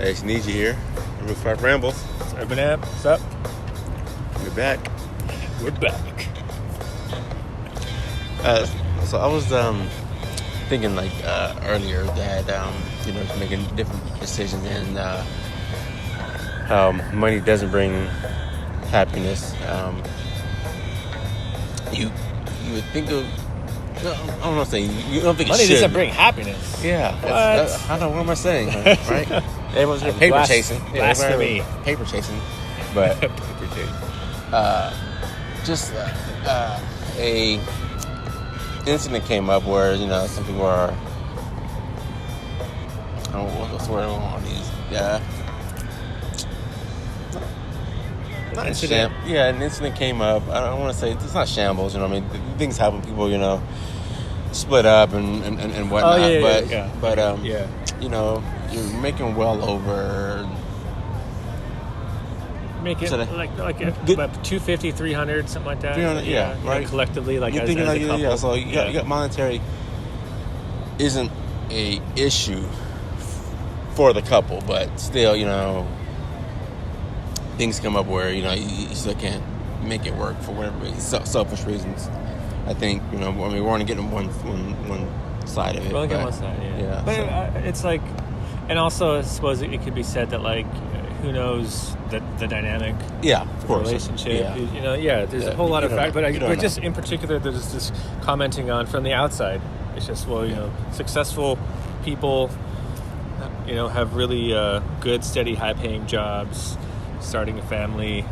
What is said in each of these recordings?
Hey, it's Nijii here. Rooftop Rambles. It's urbanamp. What's up? We're back. We're back. So I was thinking earlier that making different decisions and how money doesn't bring happiness. You would think of. I don't know. Saying you don't think money it should. doesn't bring happiness. Yeah. I don't know. What am I saying? Right? Everyone's paper chasing. Blasphemy. Paper chasing. But Paper chasing. A incident came up where some people are. I don't know what's the word on these. Not incident. An incident came up. I don't want to say it's not shambles. Things happen. People, split up and whatnot. You're making well over. Make it like 250, 300, something like that. 300, yeah, right. Collectively, like you're as thinking a couple. Yeah. So you got monetary isn't a issue for the couple, but still, things come up where you still can't make it work for whatever reason, selfish reasons. I think we're only getting one side of it. We're only getting one side, yeah. But it's like, and also I suppose it could be said that who knows the dynamic, of course, relationship. There's a whole lot of factors. But just in particular, there's this commenting on from the outside. It's just successful people, have really good, steady, high-paying jobs, starting a family.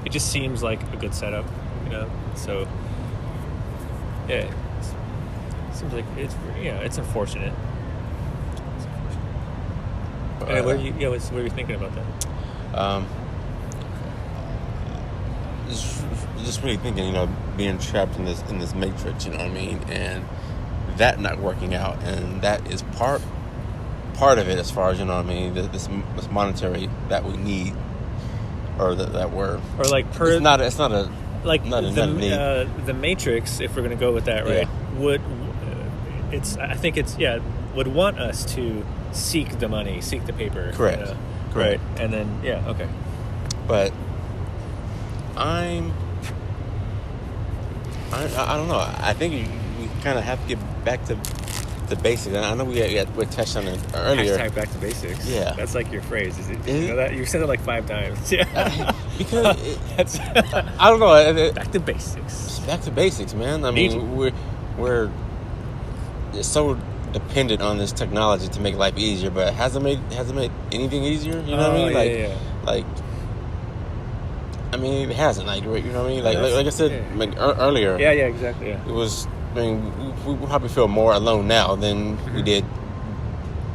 It just seems like a good setup. So it seems like it's unfortunate. What are you thinking about that? Just really thinking, being trapped in this matrix, and that not working out, and that is part of it as far as this monetary that we need, or that we're it's not a the matrix, if we're going to go with that, right? Yeah. Would want us to seek the money, seek the paper. Correct. Right. And then, okay. But I don't know. I think we kind of have to get back to the basics. And I know we touched on it earlier. Hashtag back to basics. Yeah. That's like your phrase. Did you know that? You said it like 5 times. Yeah. Because I don't know. Back to basics. Back to basics, man. I mean, we're so dependent on this technology to make life easier, but has it made anything easier? You know what I mean? It hasn't. Like I said earlier. Yeah, exactly. Yeah. It was. We probably feel more alone now than we did,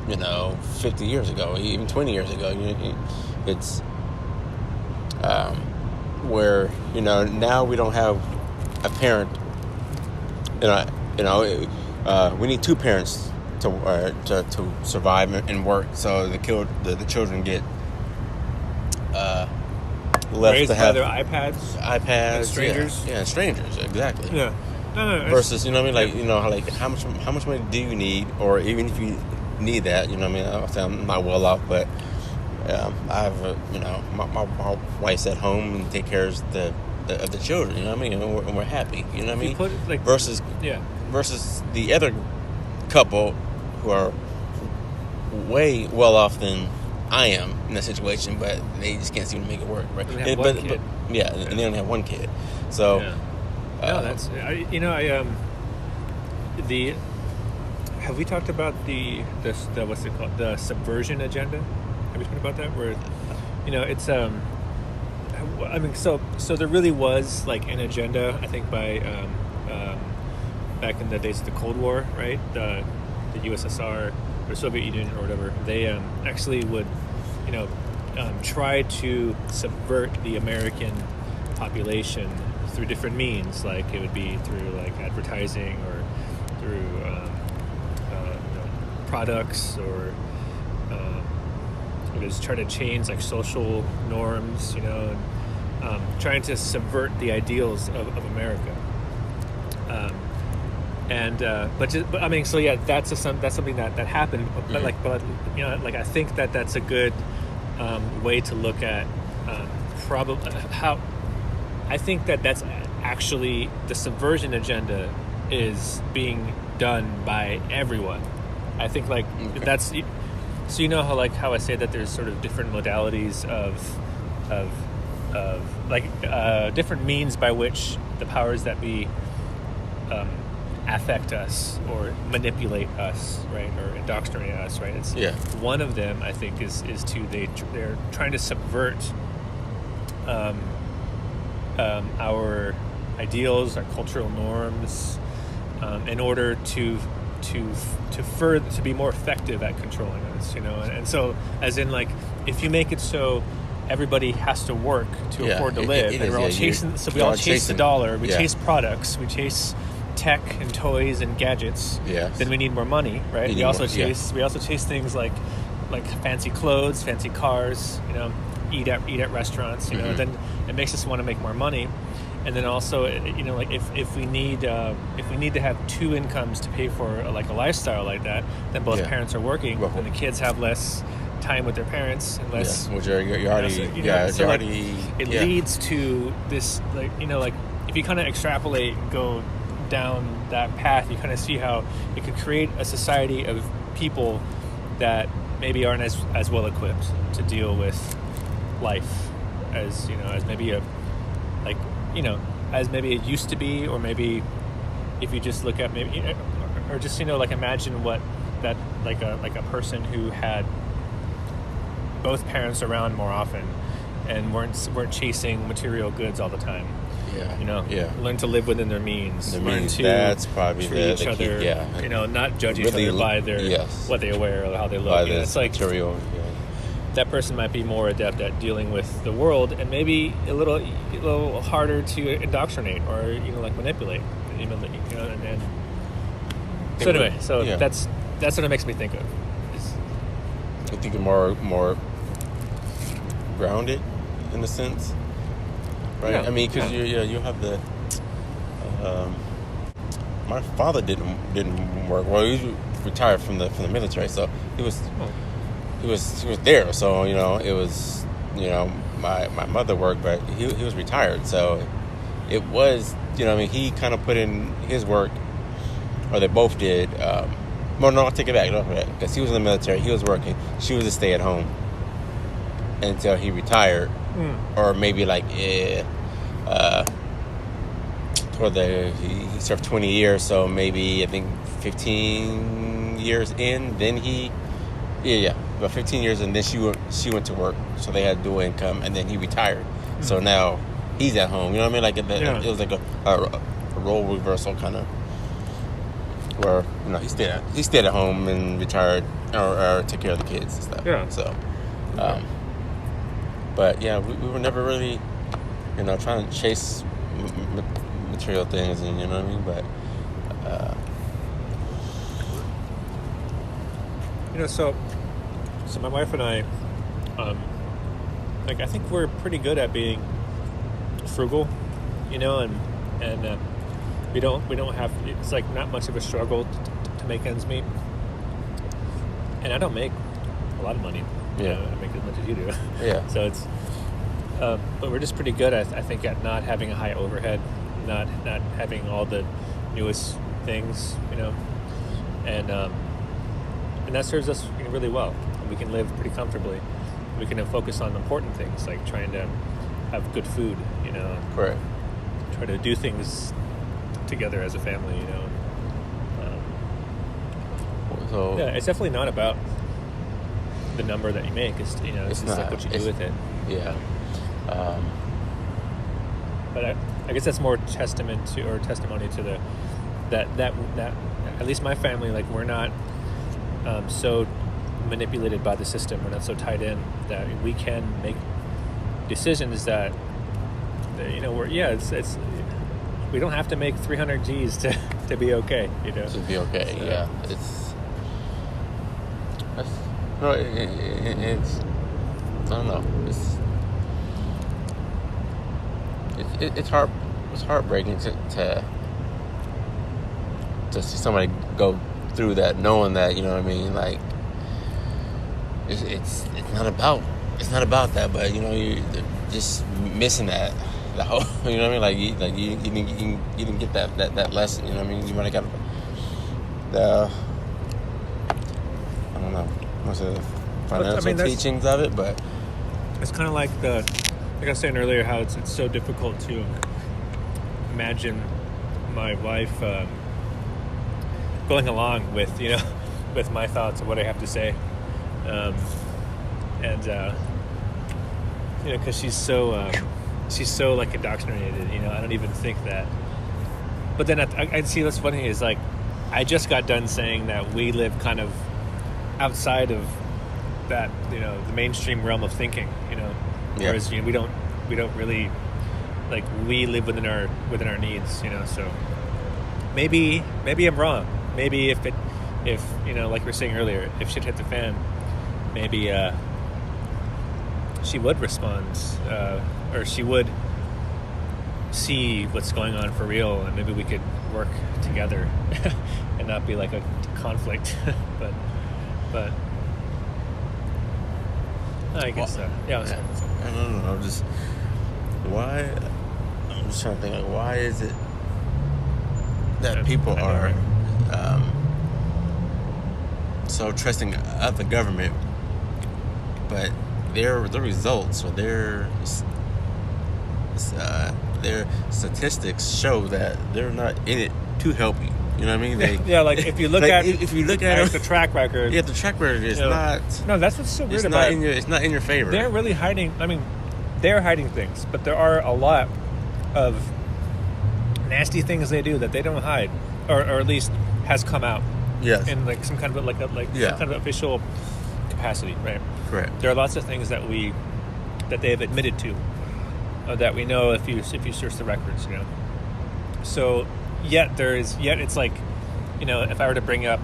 50 years ago, even 20 years ago. It's where now we don't have a parent. We need 2 parents to survive and work. So the children get left raised to have by their iPads, and strangers. Yeah, strangers, exactly. Yeah. No, versus how much money do you need, or even if you need that, I'll say I'm not well off, but I have my wife's at home and take care of the children, and we're happy, versus the other couple who are way well off than I am in that situation, but they just can't seem to make it work, right? And they only have one kid, so. Yeah. That's have we talked about the what's it called, the subversion agenda? Have we talked about that? Where it's so there really was an agenda, I think, by back in the days of the Cold War, right? The USSR or Soviet Union or whatever, they actually would try to subvert the American population through different means, like it would be through advertising or through products, or just try to change social norms, and trying to subvert the ideals of America. And but I mean, so yeah, that's something that happened. But I think that's a good way to look at probably how I think that's actually the subversion agenda is being done by everyone. I think that's so how I say that there's sort of different modalities of different means by which the powers that be affect us or manipulate us, right, or indoctrinate us, right? It's one of them. I think is they're trying to subvert our ideals, our cultural norms, in order to be more effective at controlling us, and so as in if you make it so everybody has to work to afford to live, and we're all chasing, so we all chase the dollar, we chase products, we chase tech and toys and gadgets, then we need more money, right? We also chase things like fancy clothes, fancy cars, eat at restaurants, then it makes us want to make more money. And then also, if we need to have two incomes to pay for a lifestyle like that, then both parents are working, and the kids have less time with their parents and less. Which it leads to this, if you kind of extrapolate, go down that path, you kind of see how it could create a society of people that maybe aren't as well equipped to deal with life as maybe as maybe it used to be, or maybe if you just look at or just imagine what that a person who had both parents around more often and weren't chasing material goods all the time. Learn to live within their means. Learn to that's probably treat each other. Not judge each other by their what they wear or how they look. It's material. That person might be more adept at dealing with the world, and maybe a little harder to indoctrinate or manipulate. So anyway, that's what it makes me think of. I think more grounded in a sense, right? Yeah. I mean, because you have the. My father didn't work. Well, he was retired from the military, so he was. He was there, so it was my mother worked, but he was retired, so it was he kind of put in his work, or they both did. Well, no, I'll take it back, because he was in the military, he was working, she was a stay at home until he retired, or maybe he served 20 years, so maybe I think 15 years in, then he. About 15 years, and then she went to work, so they had dual income, and then he retired. So now he's at home. You know what I mean? It was like a role reversal kind of, where he stayed at home and retired or took care of the kids and stuff. Yeah. So, but we were never really, trying to chase material things, and you know what I mean. But. So my wife and I, I think we're pretty good at being frugal, and we don't have, it's not much of a struggle to make ends meet. And I don't make a lot of money. I make as much as you do. Yeah. So it's, but we're just pretty good, I think, at not having a high overhead, not having all the newest things, and that serves us really well. We can live pretty comfortably. We can focus on important things like trying to have good food, Correct. Try to do things together as a family, So it's definitely not about the number that you make. It's it's just not, what you do with it. Yeah. But I guess that's more testimony to that at least my family, we're not so manipulated by the system. We're not so tied in that we can make decisions that it's we don't have to make 300 G's to be okay. To be okay. So, yeah. It's I don't know. It's heartbreaking to to see somebody go through that, knowing that, you know what I mean, like it's not about that, but you know, you're just missing that the whole, you know what I mean, like you didn't get that lesson, you know what I mean. You might have got the, I don't know, what's the financial teachings of it, but it's kind of like like I was saying earlier, how it's so difficult to imagine my wife going along with, you know, with my thoughts of what I have to say, and you know, because she's so like indoctrinated, you know. I don't even think that. But then I'd see what's funny is, like, I just got done saying that we live kind of outside of that, you know, the mainstream realm of thinking, you know. Yeah. Whereas, you know, we don't really, like, we live within our needs, you know. So maybe I'm wrong. Maybe if you know, like we were saying earlier, if shit hit the fan, maybe she would respond, or she would see what's going on for real, and maybe we could work together and not be like a conflict. but I guess so. Yeah, I don't know. I'm just trying to think, like, why is it that people are so trusting of the government, but their results or their statistics show that they're not in it to help you. You know what I mean? Yeah, like if you look at the track record, yeah, the track record is not. No, that's what's so weird it's about not it. It's not in your favor. They're really hiding. I mean, they're hiding things, but there are a lot of nasty things they do that they don't hide, or at least has come out. Yes. In like some kind of some kind of official capacity, right? Correct. There are lots of things that they have admitted to, that we know if you search the records, you know. So yet it's like, you know, if I were to bring up,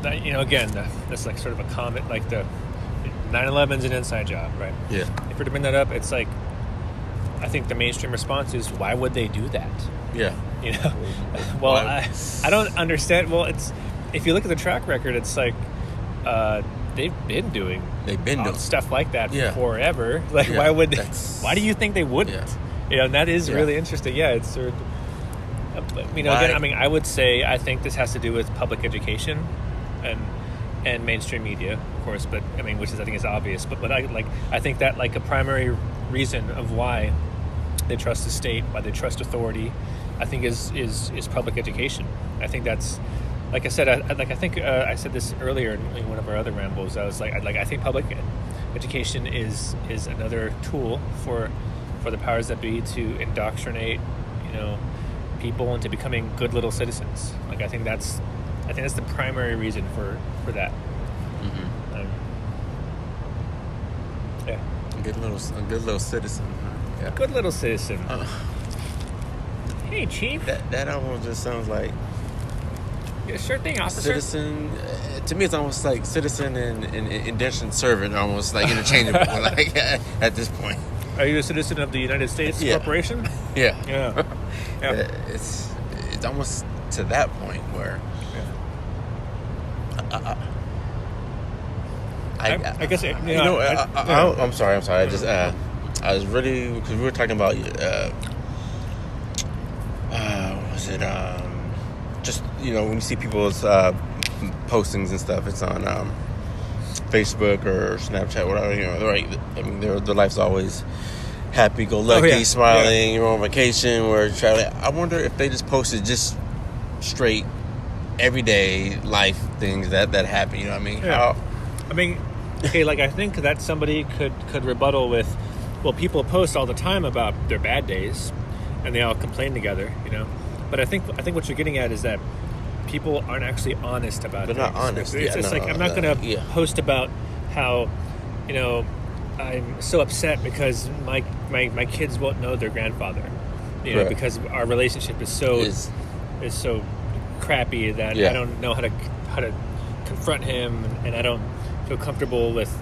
you know, again, that's like sort of a comment, like the 9/11's an inside job, right? Yeah. If we're to bring that up, it's like, I think the mainstream response is, why would they do that? Yeah. You know, well, I don't understand. Well, it's, if you look at the track record, it's like they've been doing stuff like that forever. Like, why would they? Why do you think they wouldn't? Yeah. You know, and that is really interesting. Yeah, it's sort of, you know, again, I mean, I would say I think this has to do with public education and mainstream media, of course. But I mean, I think is obvious. But I think that, like, a primary reason of why they trust the state, why they trust authority, I think is public education. I think that's, like I said, I think I said this earlier in one of our other rambles. I was like, I think public education is another tool for the powers that be to indoctrinate, you know, people into becoming good little citizens. Like, I think that's the primary reason for that. Mm-hmm. Yeah. A good little citizen. Yeah. Good little citizen. Hey, Chief. That almost just sounds like. Yeah, sure thing, officer. Citizen. To me, it's almost like citizen and indentured servant, almost like interchangeable. Like at this point. Are you a citizen of the United States Corporation? Yeah. Yeah. Yeah. It's almost to that point where. I guess it, you know. I'm sorry. I just I was really, because we were talking about what was it? Just, you know, when you see people's postings and stuff, it's on Facebook or Snapchat, whatever. You know, right? I mean, their life's always happy-go-lucky, smiling. You're on vacation or traveling. I wonder if they just posted just straight everyday life things that happen. You know what I mean? Yeah. I mean, okay, like, I think that somebody could rebuttal with, well, people post all the time about their bad days, and they all complain together, you know. But I think what you're getting at is that people aren't actually honest about it. They're not honest. It's like, I'm not going to post about how, you know, I'm so upset because my kids won't know their grandfather, you know, because our relationship is so crappy that I don't know how to confront him, and I don't feel comfortable with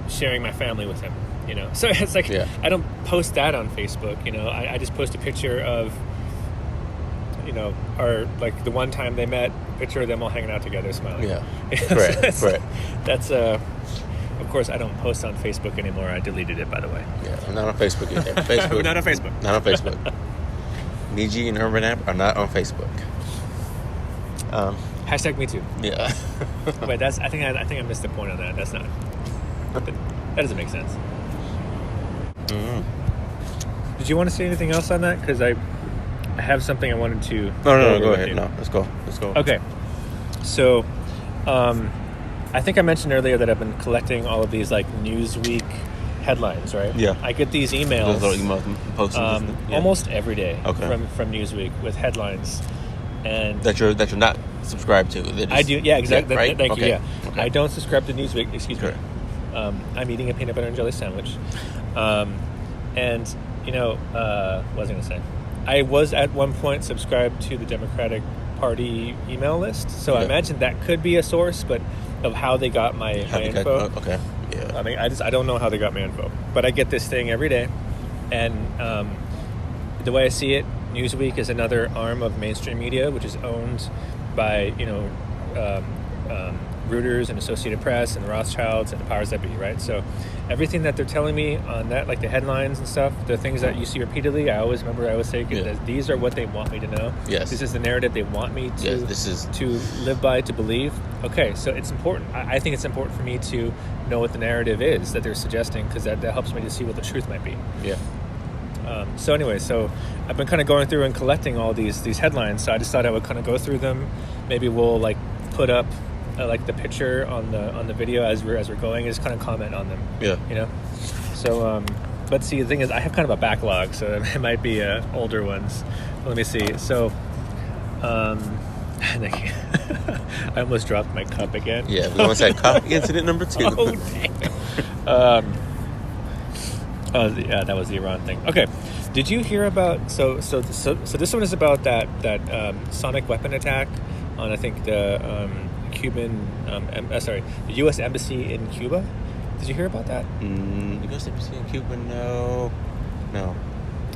sharing my family with him, you know. So it's like, I don't post that on Facebook, you know. I just post a picture of are like the one time they met, picture of them all hanging out together, smiling. Yeah. So Correct. That's of course, I don't post on Facebook anymore. I deleted it, by the way. Yeah, I'm not on Facebook either. Facebook. We're not on Facebook. Not on Facebook. Nijii and urbanamp are not on Facebook. Hashtag me too. Yeah. Wait, I think I missed the point on that. That's not. That doesn't make sense. Mm-hmm. Did you want to say anything else on that? Because I have something I wanted to. No, go ahead. No, let's go. Okay. So, I think I mentioned earlier that I've been collecting all of these like Newsweek headlines, right? Yeah. I get these emails. Those little emails posting almost every day. Okay. From Newsweek with headlines, and that you're not subscribed to. Just, I do. Yeah, exactly. Yeah, right? Thank you. Okay. Yeah. Okay. I don't subscribe to Newsweek. Excuse me. Correct. I'm eating a peanut butter and jelly sandwich, and what was I going to say? I was at one point subscribed to the Democratic Party email list, so I imagine that could be a source, but of how they got my info. Okay. Yeah. I mean, I don't know how they got my info, but I get this thing every day, and the way I see it, Newsweek is another arm of mainstream media, which is owned by Reuters and Associated Press and the Rothschilds and the powers that be, right? So everything that they're telling me on that, like the headlines and stuff, the things that you see repeatedly, I always say that these are what they want me to know. Yes. This is the narrative they want me to to live by, to believe. Okay, so it's important. I think it's important for me to know what the narrative is that they're suggesting, because that helps me to see what the truth might be. Yeah. So anyway, I've been kind of going through and collecting all these headlines. So I just thought I would kind of go through them. Maybe we'll like put up like the picture on the video as we're going, and just kind of comment on them. Yeah. So but see, the thing is, I have kind of a backlog, so it might be older ones. Let me see. So I almost dropped my cup again. Yeah, we almost had coffee incident number 2. Oh, dang. Yeah, that was the Iran thing. Okay, did you hear about? So this one is about that sonic weapon attack on, I think, the Cuban, the U.S. embassy in Cuba. Did you hear about that? The U.S. embassy in Cuba? No.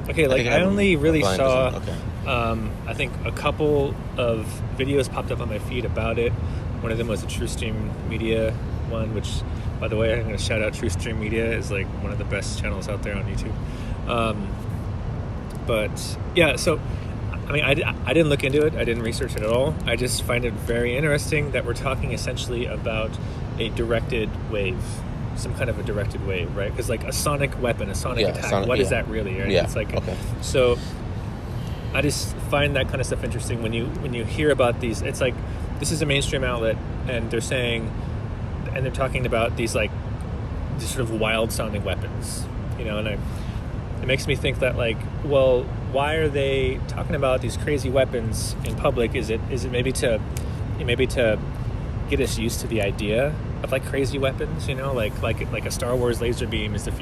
Okay, I only really saw. Okay. I think a couple of videos popped up on my feed about it. One of them was a TrueStream Media one, which, by the way, I'm going to shout out TrueStream Media, is like one of the best channels out there on YouTube. But yeah, so I mean, I didn't look into it. I didn't research it at all. I just find it very interesting that we're talking essentially about a directed wave, some kind of a directed wave, right? Because like a sonic weapon, a sonic attack, what is that really? Right? Yeah. It's like, okay. So I just find that kind of stuff interesting when you hear about these. It's like, this is a mainstream outlet, and they're saying, and they're talking about these like these sort of wild sounding weapons, and it makes me think that, like, well, why are they talking about these crazy weapons in public? Is it maybe to get us used to the idea of like crazy weapons, like a Star Wars laser beam is the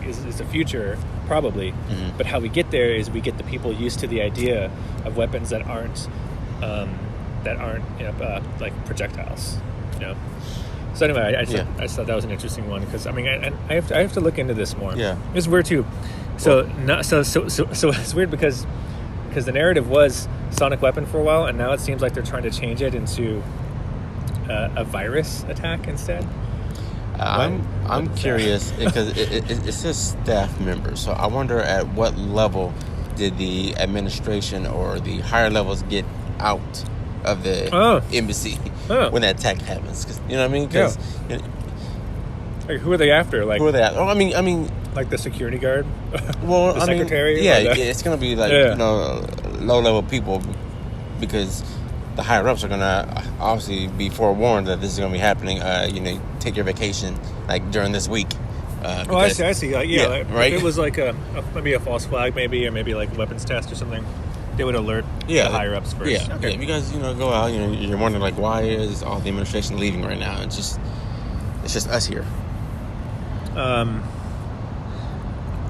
is the future, probably. Mm-hmm. But how we get there is we get the people used to the idea of weapons that aren't like projectiles, So anyway, I just thought that was an interesting one, because I mean, I have to look into this more. Yeah, it's weird too. So it's weird because the narrative was sonic weapon for a while, and now it seems like they're trying to change it into a virus attack instead. I'm curious because it says staff members, so I wonder at what level did the administration or the higher levels get out of the embassy when that attack happens? Cause, you know what I mean? Because like, who are they after? Like, who are they after? Oh, I mean, like the security guard. Well, the secretary. Yeah, it's gonna be like low level people, because the higher ups are gonna obviously be forewarned that this is gonna be happening. Take your vacation like during this week. I see. Like, right. If it was like maybe a false flag, or maybe like a weapons test or something, they would alert the higher ups first. Yeah. Okay. If you guys go out, you're wondering like, why is all the administration leaving right now? It's just us here. I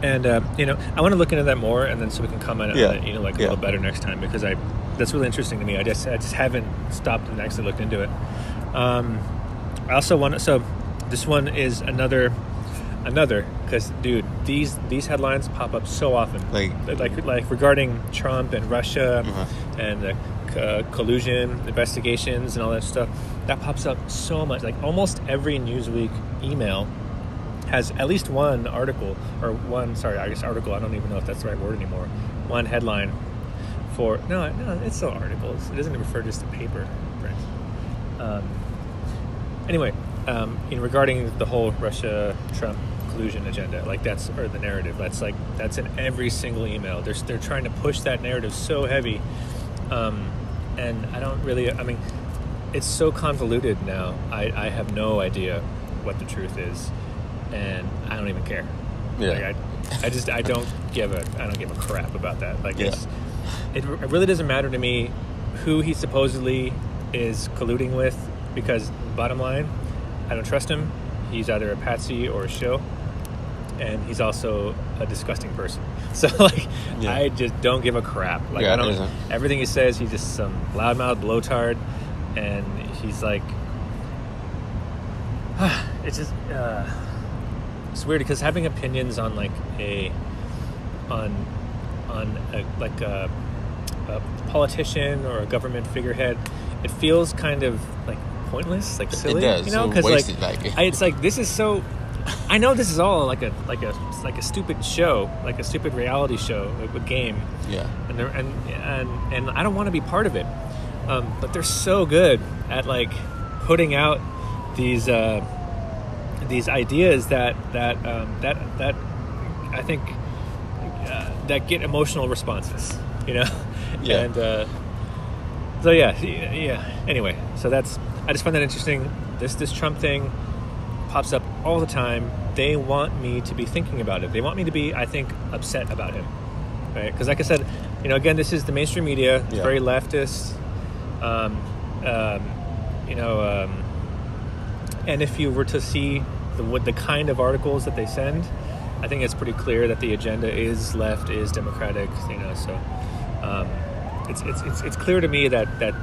want to look into that more, and then so we can comment on it, a little better next time, because that's really interesting to me. I just haven't stopped and actually looked into it. I also want to. So this one is another another, because dude, these headlines pop up so often, like regarding Trump and Russia and collusion investigations and all that stuff. That pops up so much. Like almost every Newsweek email has at least one article article. I don't even know if that's the right word anymore. One headline for no, it's still articles. It doesn't refer just to paper print. Anyway, regarding the whole Russia-Trump collusion agenda, like that's, or the narrative, that's in every single email. They're trying to push that narrative so heavy, and I don't really. I mean, it's so convoluted now. I have no idea what the truth is, and I don't even care. Yeah. Like, I don't give a crap about that. Like it really doesn't matter to me who he supposedly is colluding with, because bottom line, I don't trust him. He's either a patsy or a show, and he's also a disgusting person. So I just don't give a crap. Like I don't. Everything he says, he's just some loudmouth blowtard, and he's like, it's just it's weird because having opinions on a politician or a government figurehead, it feels kind of like pointless, like silly. It does. Because it's like this is so. I know this is all like a stupid show, like a stupid reality show, like a game. Yeah. And I don't want to be part of it. But they're so good at putting out these ideas that I think that get emotional responses, Yeah. And so yeah. Anyway, so I just find that interesting. This Trump thing pops up all the time. They want me to be thinking about it. They want me to be, I think, upset about him, right? Because like I said, again, this is the mainstream media. It's very leftist. And if you were to see the kind of articles that they send, I think it's pretty clear that the agenda is left, is democratic. So it's clear to me that the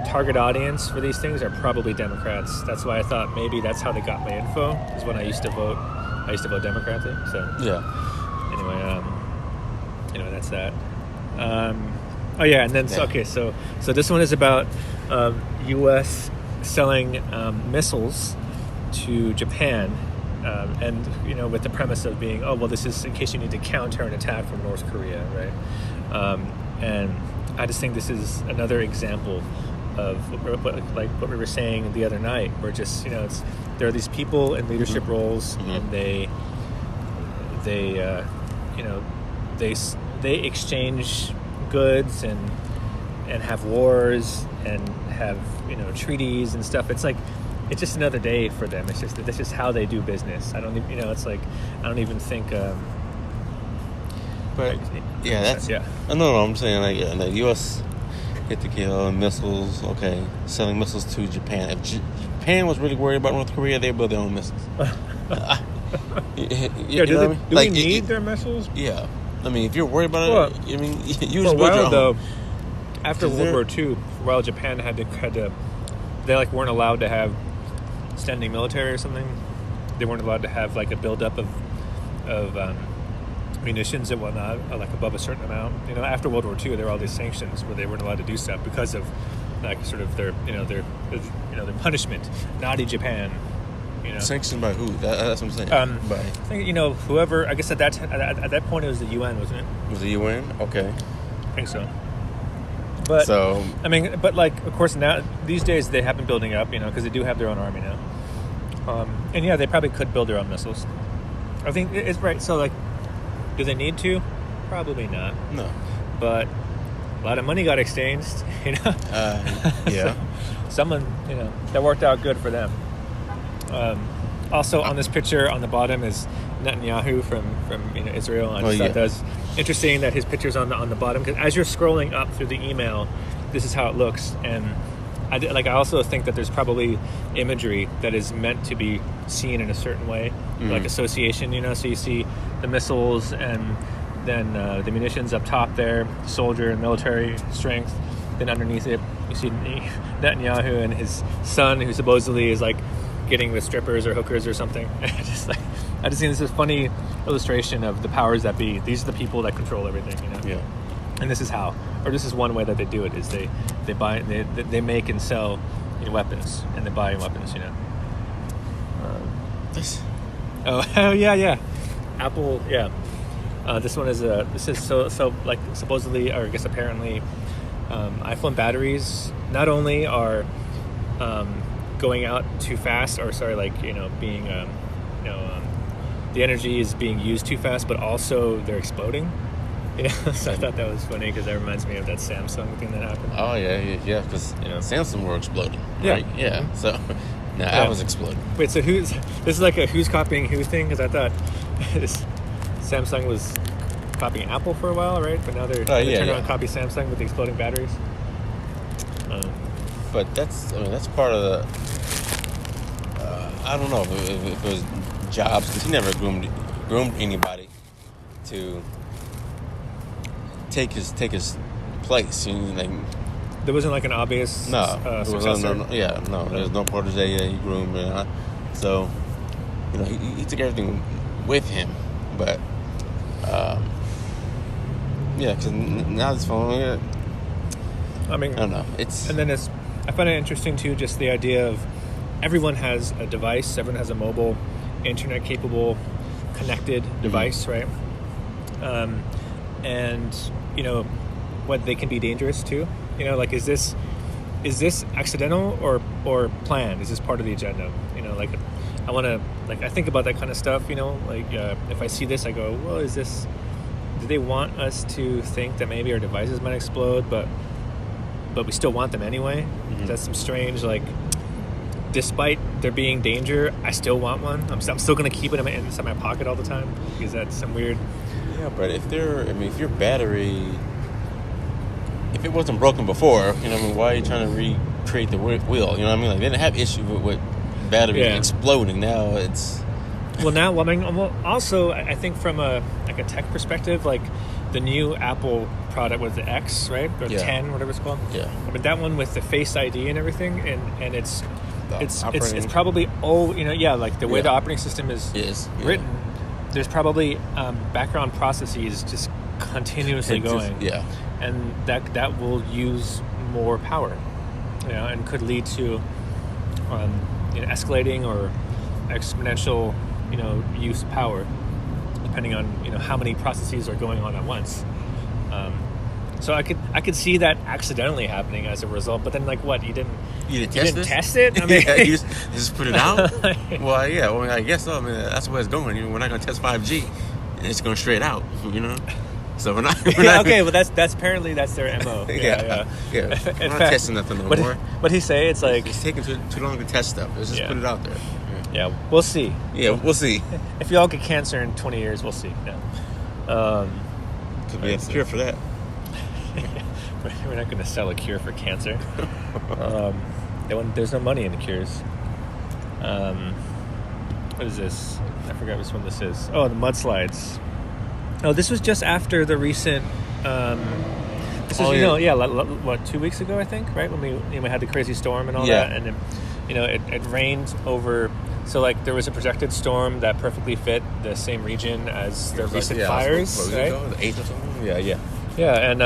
target audience for these things are probably Democrats. That's why I thought maybe that's how they got my info, is when I used to vote. I used to vote Democratic. So anyway, that's that. And then so this one is about U.S. selling missiles to Japan, and with the premise of being, this is in case you need to counter an attack from North Korea, right? And I just think this is another example of what we were saying the other night, where just there are these people in leadership roles, and they exchange goods and have wars and have treaties and stuff. It's just another day for them. That's just how they do business. I don't even think. But I know what I'm saying. The U.S. get to kill missiles. Okay, selling missiles to Japan. If Japan was really worried about North Korea, they'd build their own missiles. Do we need their missiles? Yeah. I mean, if you're worried about it, you just build your own. Though, after World War II, while Japan had to, they weren't allowed to have standing military or something. They weren't allowed to have a buildup of munitions and whatnot, above a certain amount. After World War II, there were all these sanctions where they weren't allowed to do stuff because of their punishment. Naughty Japan. Sanctioned by who? That's what I'm saying. I think whoever. I guess at that point it was the UN, wasn't it? Was the UN? Okay. I think so. But of course now these days they have been building up, because they do have their own army now. And they probably could build their own missiles. I think it's right. So do they need to? Probably not. No. But a lot of money got exchanged, Yeah. So someone, that worked out good for them. Also on this picture on the bottom is Netanyahu from Israel. I just thought that was interesting that his picture's on the bottom, because as you're scrolling up through the email, this is how it looks. And I also think that there's probably imagery that is meant to be seen in a certain way, like association. So you see the missiles and then the munitions up top there, soldier and military strength. Then underneath it, you see Netanyahu and his son, who supposedly is getting with strippers or hookers or something. I just think this is a funny illustration of the powers that be. These are the people that control everything, you know. Yeah. And this is how, or this is one way that they do it, is they make and sell, you know, weapons, and they buy weapons, you know. Oh yeah. Apple, yeah. This one is so like supposedly, or I guess apparently, iPhone batteries not only are going out too fast, or sorry, like, you know, being the energy is being used too fast, but also they're exploding. You know, so I thought that was funny because that reminds me of that Samsung thing that happened. Oh yeah, because you know Samsung were exploding, right? Yeah. So now I was exploding. Wait, so this is like a who's copying who thing? Because I thought Samsung was copying Apple for a while, right? But now they're turning around and copy Samsung with the exploding batteries. But that's part of the. I don't know if it was Jobs, because he never groomed anybody to take his place. You know, like, there wasn't like an obvious successor. There's no protege he groomed, so you know he took everything with him, but because now it's phone. I mean, I don't know. I find it interesting too, just the idea of everyone has a device, everyone has a mobile, internet-capable, connected device, right? And you know, what they can be dangerous too. You know, like is this accidental or planned? Is this part of the agenda? You know, like I think about that kind of stuff. You know, like if I see this, I go, well, do they want us to think that maybe our devices might explode, but we still want them anyway? Mm-hmm. That's some strange, like, despite there being danger, I still want one. I'm still going to keep it inside my pocket all the time, because that's some weird... Yeah, but if your battery... If it wasn't broken before, you know, why are you trying to recreate the wheel? You know what I mean? Like, they didn't have issue with battery exploding. Now it's... Also, I think from a tech perspective, like, the new Apple product was the X, right? Or 10, whatever it's called. Yeah. But that one with the Face ID and everything, and it's probably like the way the operating system is written. There's probably background processes just continuously going. Yeah. And that will use more power, you know, and could lead to escalating or exponential, you know, use of power, depending on, you know, how many processes are going on at once. So I could see that accidentally happening as a result. But then, like, what, you didn't test it? I mean, you just put it out. Well, yeah. Well, I guess so. I mean, that's where it's going. We're not going to test 5G, and it's going straight out. You know. So we're not. Okay, well, that's apparently that's their MO. Yeah. We're not testing nothing no more. What he say? It's like it's taking too long to test stuff. Let's just put it out there. Yeah, we'll see. Yeah, we'll see. If you all get cancer in 20 years, we'll see. Yeah. Could be a cure for that. We're not going to sell a cure for cancer. There's no money in the cures. What is this? I forgot which one this is. Oh, the mudslides. Oh, this was just after the recent... this was, 2 weeks ago, I think, right? When we had the crazy storm and all that. And then, you know, it rained over... So, like, there was a projected storm that perfectly fit the same region as the recent fires, right? The 8th or something? Yeah. Yeah, and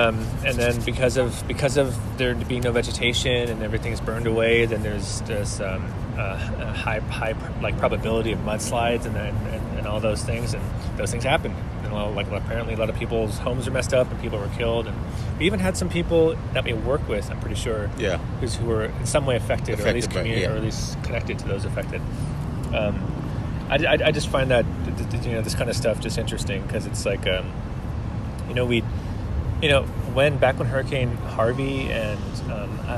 then because of there being no vegetation and everything's burned away, then there's this a high like probability of mudslides and all those things, and those things happen. And apparently a lot of people's homes are messed up and people were killed, and we even had some people that we work with, I'm pretty sure, who were in some way affected or at least or at least connected to those affected. I just find that this kind of stuff just interesting, because it's like when Hurricane Harvey and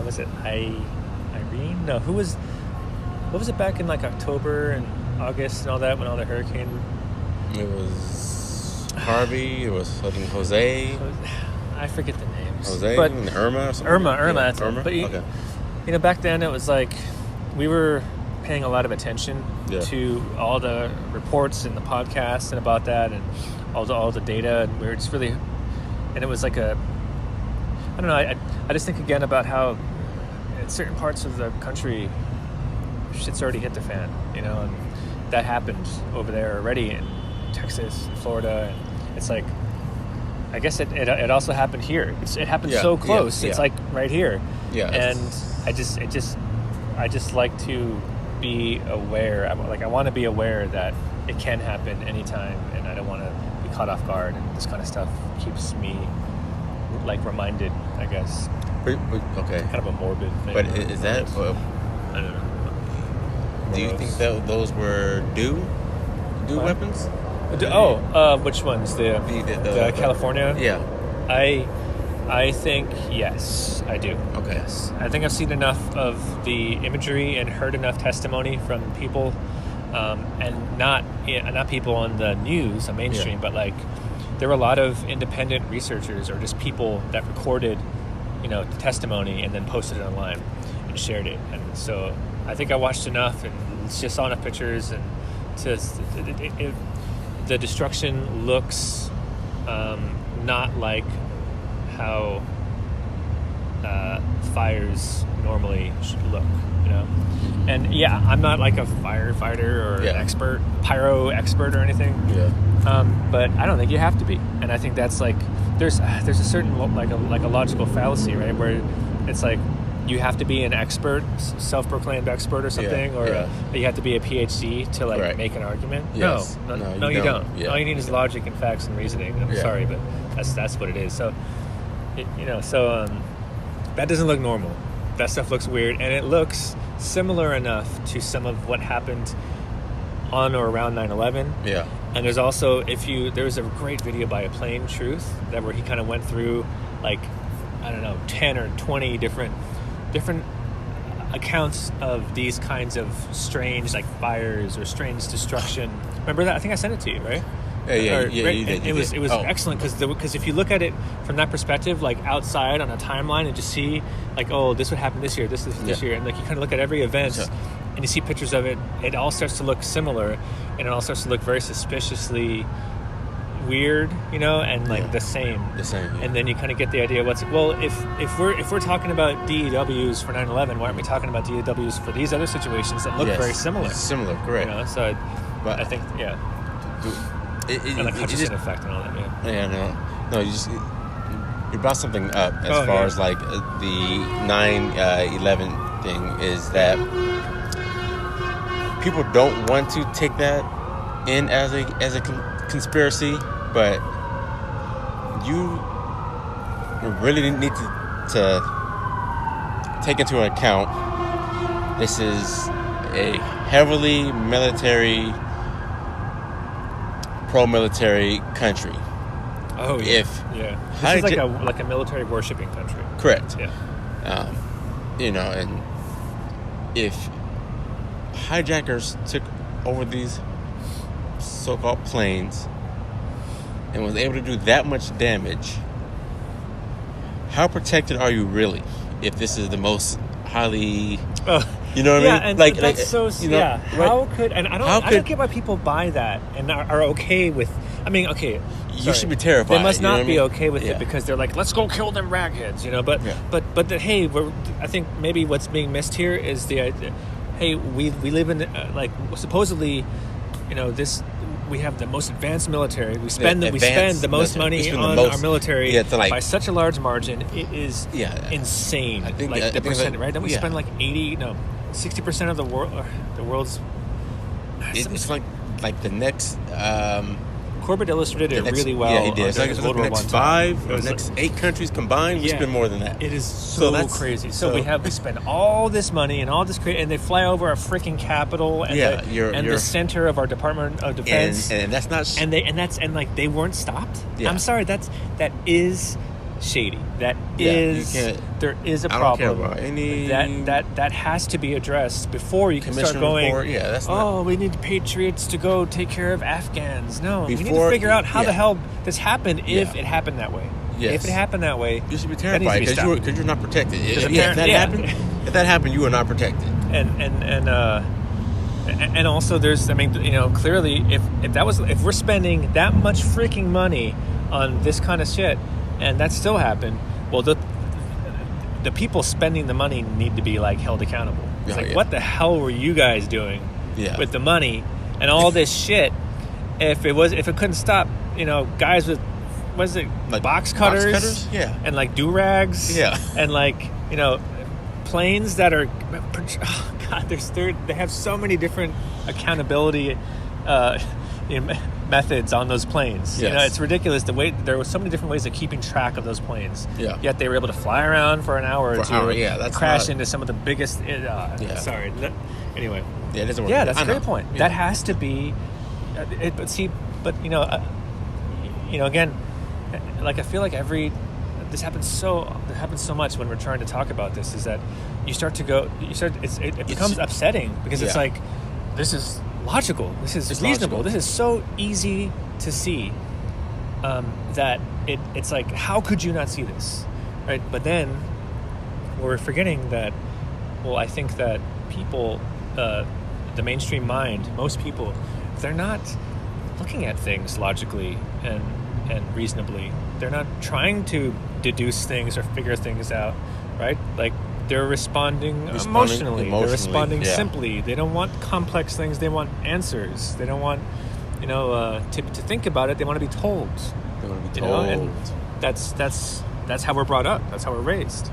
was it Irene? No, what was it back in like October and August and all that, when all the hurricane? It was Harvey. It was, I think, Jose. I forget the names. Jose, but and Irma. Or something? Irma. That's Irma. But okay. Back then it was like we were paying a lot of attention to all the reports and the podcasts and about that, and all the data, and we were just really. And it was like I don't know, I just think again about how in certain parts of the country shit's already hit the fan, you know, and that happened over there already in Texas, Florida, and it's like, I guess it also happened here. It happened so close. It's like right here. Yeah. And I just like to be aware. I want to be aware that it can happen anytime, and I don't want to be caught off guard. And this kind of stuff keeps me like reminded, I guess. Okay. Kind of a morbid thing. But is that? I don't know. Do you think that those were do weapons? Which ones? The California? Yeah. I think yes, I do. Okay. Yes. I think I've seen enough of the imagery and heard enough testimony from people, and not people on the news, on mainstream, but like there were a lot of independent researchers or just people that recorded, the testimony and then posted it online and shared it. And so I think I watched enough and just saw enough pictures, and the destruction looks not like how fires normally should look, And yeah, I'm not like a firefighter or an pyro expert or anything. Yeah. But I don't think you have to be, and I think that's like there's a certain like a logical fallacy, right? Where it's like you have to be an expert, self-proclaimed expert or something, you have to be a PhD to like make an argument. Yes. No, you don't. Yeah. All you need is logic and facts and reasoning. I'm sorry, but that's what it is. So, that doesn't look normal. That stuff looks weird, and it looks similar enough to some of what happened on or around 9/11. Yeah. And there's also, there's a great video by A Plain Truth where he kind of went through like, I don't know, 10 or 20 different accounts of these kinds of strange like fires or strange destruction. Remember that? I think I sent it to you, right? Yeah, you did. It was excellent because if you look at it from that perspective, like outside on a timeline, and just see like, oh, this would happen this year, this year, and like you kind of look at every event and you see pictures of it, it all starts to look similar, and it all starts to look very suspiciously weird, and like the same. And then you kind of get the idea if we're talking about DEWs for 9/11, why aren't we talking about DEWs for these other situations that look very similar? Similar, correct. So but I think and the Hutchison effect and all that, No, you brought something up as far as like the 9/11 thing is that people don't want to take that in as a conspiracy, but you really need to take into account this is a heavily pro-military country. Oh yeah. This is like a military worshipping country. Correct. Yeah. And if hijackers took over these so-called planes and was able to do that much damage, how protected are you really? If this is the most highly, you know what I mean? And like that's so. How could I don't get why people buy that and are okay with. I mean, okay. You should be terrified. They must not be I mean? okay with it because they're like, let's go kill them ragheads, But hey, I think maybe what's being missed here is the idea. Hey, we live in supposedly, this. We have the most advanced military. We spend the most money on our military by such a large margin. It is insane. I think the percent, right? Don't we spend 60% of the world's. It's like the next. Corbett illustrated it really well. Yeah, he did. It's like the next 5 or next 8 countries combined, we spend more than that. It is so crazy. So we spend all this money and all this and they fly over our freaking capital and the center of our Department of Defense. And that's not they weren't stopped. Yeah. I'm sorry, that is shady. That is there is a problem. I don't care about any that has to be addressed before you can start going. We need patriots to go take care of Afghans. No, we need to figure out how the hell this happened if it happened that way. Yes. If it happened that way, you should be terrified because you're not protected. If that happened, you are not protected. And also there's clearly if we're spending that much freaking money on this kind of shit and that still happened, well the the people spending the money need to be like held accountable. It's like, what the hell were you guys doing with the money and all this shit? If it couldn't stop, guys with, what is it, like box cutters? Yeah. And like do-rags? Yeah. And like, planes that are, oh God, they have so many different accountability methods on those planes. Yes. It's ridiculous the way there were so many different ways of keeping track of those planes. Yeah. Yet they were able to fly around for an hour or two, that's crash into some of the biggest. Sorry. Anyway. Yeah, it doesn't work. Yeah, that's a great point. Yeah. That has to be. Again, like I feel like this happens so much when we're trying to talk about this, is that it becomes upsetting because it's like, this is logical, this is reasonable, this is so easy to see, that it's like, how could you not see this, right? But then we're forgetting that, well, I think that people, the mainstream mind, most people, they're not looking at things logically and reasonably. They're not trying to deduce things or figure things out, right? Like, they're responding emotionally. They're responding simply. They don't want complex things. They want answers. They don't want, to think about it. They want to be told. They want to be told. And that's how we're brought up. That's how we're raised.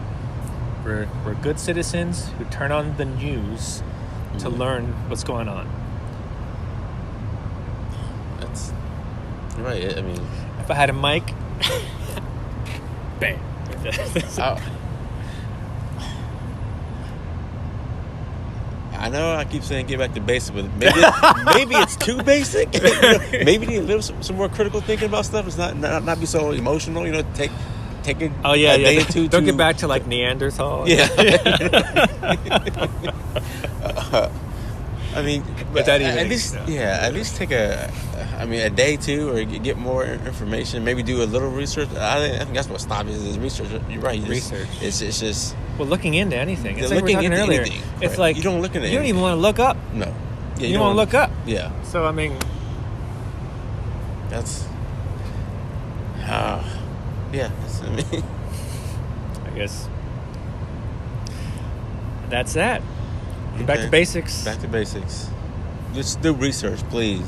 We're good citizens who turn on the news to learn what's going on. You're right. I mean, if I had a mic, bam. I know I keep saying get back to basic, but maybe it's too basic. Maybe you need a little some more critical thinking about stuff. It's not be so emotional. Take a day or two. Don't get back to like Neanderthal. Yeah. I mean, but that even at least take a day too, or get more information. Maybe do a little research. I think that's what stop is research. You're right. Research. It's just looking into anything. It's like we were talking earlier. Anything, it's right. like you don't look into. You don't even want to look up. No. Yeah, you don't want to look up. Yeah. So I mean, that's. That's, I guess that's that. Back to basics. Back to basics. Just do research, please.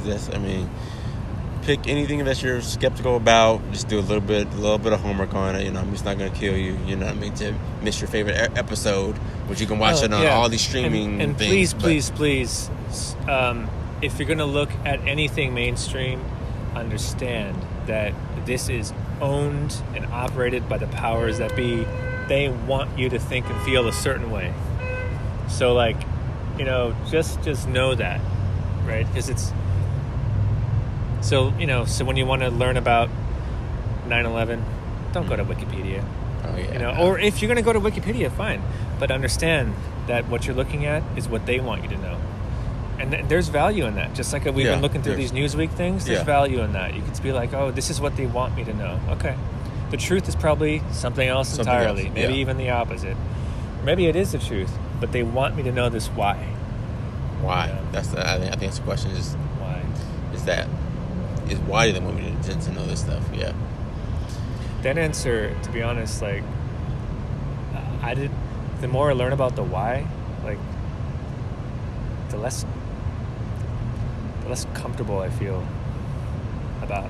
Pick anything that you're skeptical about. Just do a little bit of homework on it. It's not going to kill you. You know what I mean? To miss your favorite episode, which you can watch it on all these streaming and things. Please, if you're going to look at anything mainstream, understand that this is owned and operated by the powers that be. They want you to think and feel a certain way. So, just know that, right? Because it's so when you want to learn about 9/11, don't go to Wikipedia. Or if you're going to go to Wikipedia, fine, but understand that what you're looking at is what they want you to know, and there's value in that. Just like we've been looking through these Newsweek things, there's value in that. You could be like, oh, this is what they want me to know. Okay, the truth is probably something else entirely. Maybe even the opposite. Maybe it is the truth, but they want me to know this why. Why? I think that's the question. Is why? Is why do they want me to know this stuff? Yeah. That answer, to be honest, the more I learn about the why, the less comfortable I feel about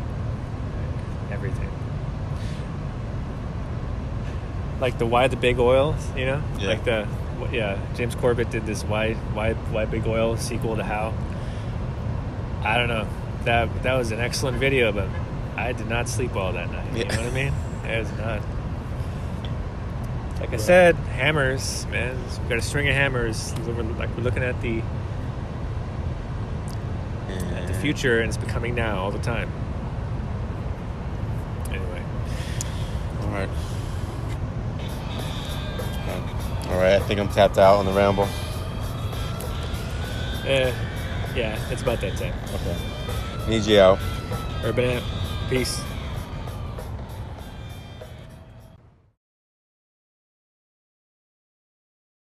everything. Like the why the big oil, James Corbett did this why big oil sequel to How. I don't know. That was an excellent video, but I did not sleep well that night. You know what I mean? It was not. Like I said, hammers, man. We got a string of hammers. We're looking at the future, and it's becoming now all the time. Anyway. All right. All right, I think I'm tapped out on the ramble. Yeah, it's about that time. Okay. Nijii out. Urbanamp. Peace.